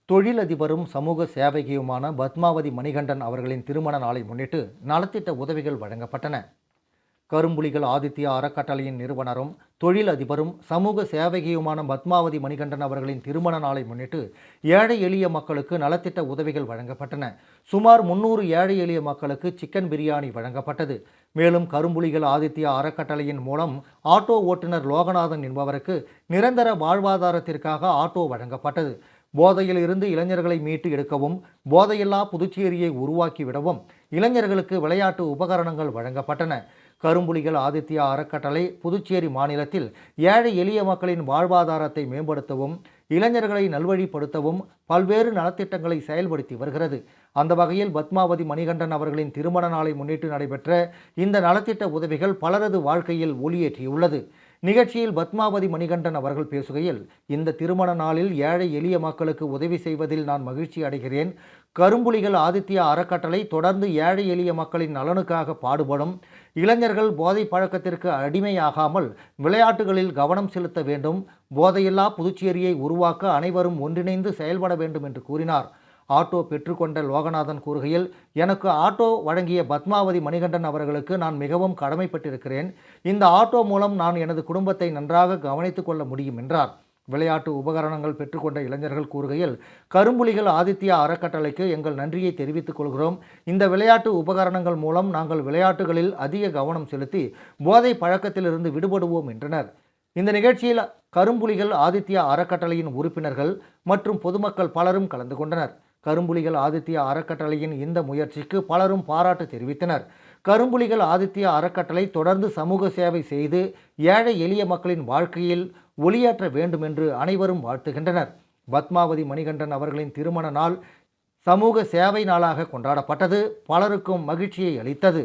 தொழிலதிபரும் சமூக சேவகியுமான பத்மாவதி மணிகண்டன் அவர்களின் திருமண நாளை முன்னிட்டு நலத்திட்ட உதவிகள் வழங்கப்பட்டன. கரும்புலிகள் ஆதித்யா அறக்கட்டளையின் நிறுவனரும் தொழிலதிபரும் சமூக சேவகியுமான பத்மாவதி மணிகண்டன் அவர்களின் திருமண நாளை முன்னிட்டு ஏழை எளிய மக்களுக்கு நலத்திட்ட உதவிகள் வழங்கப்பட்டன. சுமார் 300 ஏழை எளிய மக்களுக்கு சிக்கன் பிரியாணி வழங்கப்பட்டது. மேலும் கரும்புலிகள் ஆதித்யா அறக்கட்டளையின் மூலம் ஆட்டோ ஓட்டுநர் லோகநாதன் என்பவருக்கு நிரந்தர வாழ்வாதாரத்திற்காக ஆட்டோ வழங்கப்பட்டது. போதையில் இருந்து இளைஞர்களை மீட்டு எடுக்கவும், போதையில்லா புதுச்சேரியை உருவாக்கிவிடவும் இளைஞர்களுக்கு விளையாட்டு உபகரணங்கள் வழங்கப்பட்டன. கரும்புலிகள் ஆதித்யா அறக்கட்டளை புதுச்சேரி மாநிலத்தில் ஏழை எளிய மக்களின் வாழ்வாதாரத்தை மேம்படுத்தவும், இளைஞர்களை நல்வழிப்படுத்தவும் பல்வேறு நலத்திட்டங்களை செயல்படுத்தி வருகிறது. அந்த வகையில் பத்மாவதி மணிகண்டன் அவர்களின் திருமண நாளை முன்னிட்டு நடைபெற்ற இந்த நலத்திட்ட உதவிகள் பலரது வாழ்க்கையில் ஒளியேற்றியுள்ளது. நிகழ்ச்சியில் பத்மாவதி மணிகண்டன் அவர்கள் பேசுகையில், இந்த திருமண நாளில் ஏழை எளிய மக்களுக்கு உதவி செய்வதில் நான் மகிழ்ச்சி அடைகிறேன். கரும்புலிகள் ஆதித்யா அறக்கட்டளை தொடர்ந்து ஏழை எளிய மக்களின் நலனுக்காக பாடுபடும். இளைஞர்கள் போதை பழக்கத்திற்கு அடிமையாகாமல் விளையாட்டுகளில் கவனம் செலுத்த வேண்டும். போதையில்லா புதுச்சேரியை உருவாக்க அனைவரும் ஒன்றிணைந்து செயல்பட வேண்டும் என்று கூறினார். ஆட்டோ பெற்றுக்கொண்ட லோகநாதன் கூறுகையில், எனக்கு ஆட்டோ வழங்கிய பத்மாவதி மணிகண்டன் அவர்களுக்கு நான் மிகவும் கடமைப்பட்டிருக்கிறேன். இந்த ஆட்டோ மூலம் நான் எனது குடும்பத்தை நன்றாக கவனித்துக் கொள்ள முடியும் என்றார். விளையாட்டு உபகரணங்கள் பெற்றுக்கொண்ட இளைஞர்கள் கூறுகையில், கரும்புலிகள் ஆதித்யா அறக்கட்டளைக்கு எங்கள் நன்றியை தெரிவித்துக் கொள்கிறோம். இந்த விளையாட்டு உபகரணங்கள் மூலம் நாங்கள் விளையாட்டுகளில் அதிக கவனம் செலுத்தி போதை பழக்கத்திலிருந்து விடுபடுவோம் என்றனர். இந்த நிகழ்ச்சியில் கரும்புலிகள் ஆதித்யா அறக்கட்டளையின் உறுப்பினர்கள் மற்றும் பொதுமக்கள் பலரும் கலந்து கொண்டனர். கரும்புலிகள் ஆதித்யா அறக்கட்டளையின் இந்த முயற்சிக்கு பலரும் பாராட்டு தெரிவித்தனர். கரும்புலிகள் ஆதித்யா அறக்கட்டளை தொடர்ந்து சமூக சேவை செய்து ஏழை எளிய மக்களின் வாழ்க்கையில் ஒளியேற்ற வேண்டும் என்று அனைவரும் வாழ்த்துகின்றனர். பத்மாவதி மணிகண்டன் அவர்களின் திருமண நாள் சமூக சேவை நாளாக கொண்டாடப்பட்டது. பலருக்கும் மகிழ்ச்சியை அளித்தது.